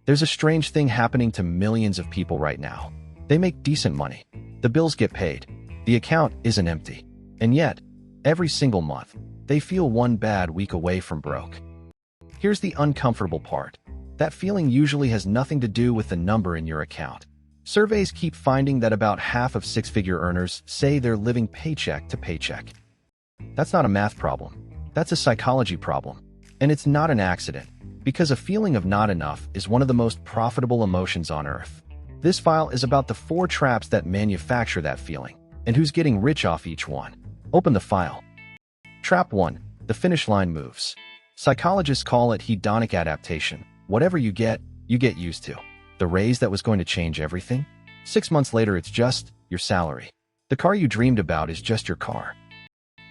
There's a strange thing happening to millions of people right now. They make decent money. The bills get paid. The account isn't empty. And yet, every single month, they feel one bad week away from broke. Here's the uncomfortable part. That feeling usually has nothing to do with the number in your account. Surveys keep finding that about half of six-figure earners say they're living paycheck to paycheck. That's not a math problem. That's a psychology problem. And it's not an accident, because a feeling of not enough is one of the most profitable emotions on earth. This file is about the 4 traps that manufacture that feeling, and who's getting rich off each one. Open the file. Trap 1. The finish line moves. Psychologists call it hedonic adaptation. Whatever you get used to. The raise that was going to change everything? 6 months later, it's just your salary. The car you dreamed about is just your car.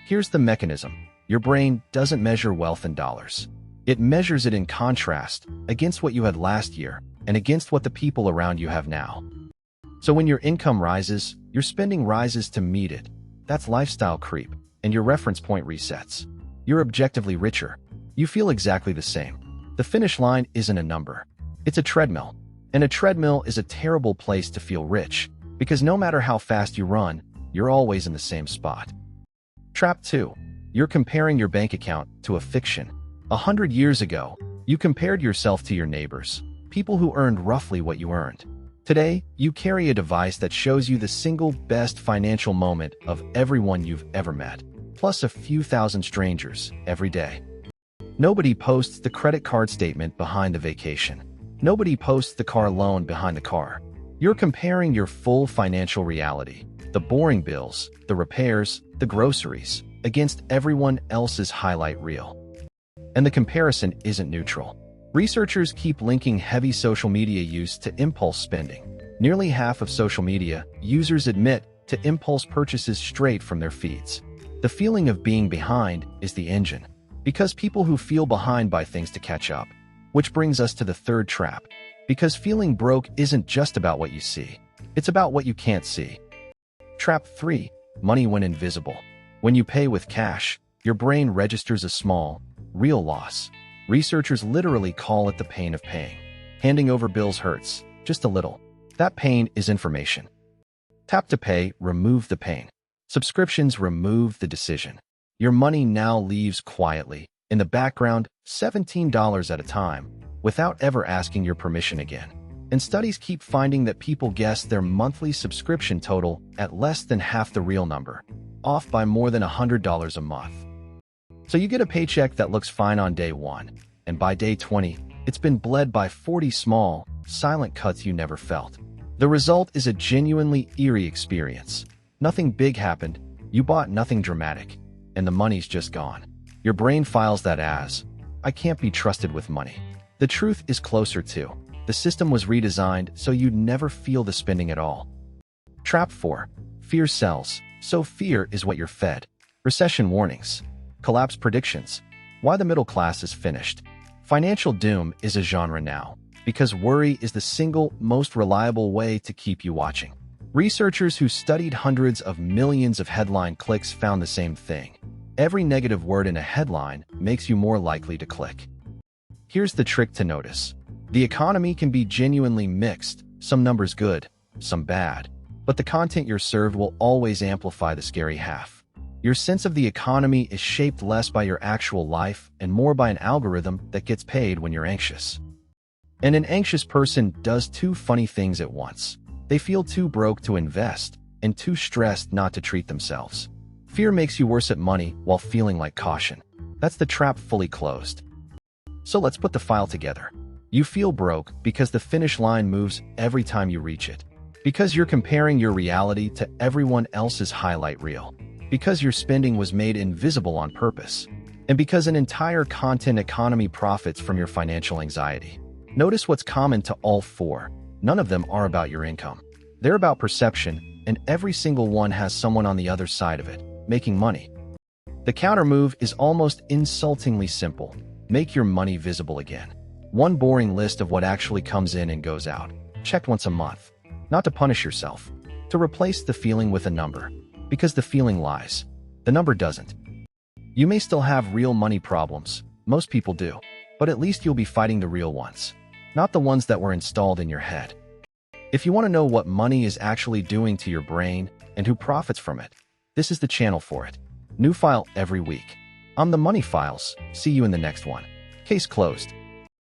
Here's the mechanism. Your brain doesn't measure wealth in dollars. It measures it in contrast, against what you had last year, and against what the people around you have now. So when your income rises, your spending rises to meet it. That's lifestyle creep, and your reference point resets. You're objectively richer. You feel exactly the same. The finish line isn't a number. It's a treadmill. And a treadmill is a terrible place to feel rich, because no matter how fast you run, you're always in the same spot. Trap 2. You're comparing your bank account to a fiction. 100 years ago, you compared yourself to your neighbors, people who earned roughly what you earned. Today, you carry a device that shows you the single best financial moment of everyone you've ever met, plus a few thousand strangers every day. Nobody posts the credit card statement behind the vacation. Nobody posts the car loan behind the car. You're comparing your full financial reality, the boring bills, the repairs, the groceries, against everyone else's highlight reel. And the comparison isn't neutral. Researchers keep linking heavy social media use to impulse spending. Nearly half of social media users admit to impulse purchases straight from their feeds. The feeling of being behind is the engine, because people who feel behind buy things to catch up. Which brings us to the 3rd trap. Because feeling broke isn't just about what you see. It's about what you can't see. Trap 3. Money when invisible. When you pay with cash, your brain registers a small, real loss. Researchers literally call it the pain of paying. Handing over bills hurts, just a little. That pain is information. Tap to pay, remove the pain. Subscriptions remove the decision. Your money now leaves quietly, in the background, $17 at a time, without ever asking your permission again. And studies keep finding that people guess their monthly subscription total at less than half the real number, off by more than $100 a month. So you get a paycheck that looks fine on day 1, and by day 20, it's been bled by 40 small, silent cuts you never felt. The result is a genuinely eerie experience. Nothing big happened, you bought nothing dramatic, and the money's just gone. Your brain files that as, I can't be trusted with money. The truth is closer to, the system was redesigned so you'd never feel the spending at all. Trap 4. Fear sells. So fear is what you're fed. Recession warnings. Collapse predictions. Why the middle class is finished. Financial doom is a genre now, because worry is the single most reliable way to keep you watching. Researchers who studied hundreds of millions of headline clicks found the same thing. Every negative word in a headline makes you more likely to click. Here's the trick to notice. The economy can be genuinely mixed, some numbers good, some bad. But the content you're served will always amplify the scary half. Your sense of the economy is shaped less by your actual life and more by an algorithm that gets paid when you're anxious. And an anxious person does 2 funny things at once. They feel too broke to invest and too stressed not to treat themselves. Fear makes you worse at money while feeling like caution. That's the trap fully closed. So let's put the file together. You feel broke because the finish line moves every time you reach it. Because you're comparing your reality to everyone else's highlight reel. Because your spending was made invisible on purpose. And because an entire content economy profits from your financial anxiety. Notice what's common to all 4. None of them are about your income. They're about perception, and every single one has someone on the other side of it, making money. The counter move is almost insultingly simple. Make your money visible again. One boring list of what actually comes in and goes out, checked once a month. Not to punish yourself, to replace the feeling with a number. Because the feeling lies. The number doesn't. You may still have real money problems. Most people do. But at least you'll be fighting the real ones. not the ones that were installed in your head. If you want to know what money is actually doing to your brain and who profits from it, this is the channel for it. New file every week. I'm the Money Files. See you in the next one. Case closed.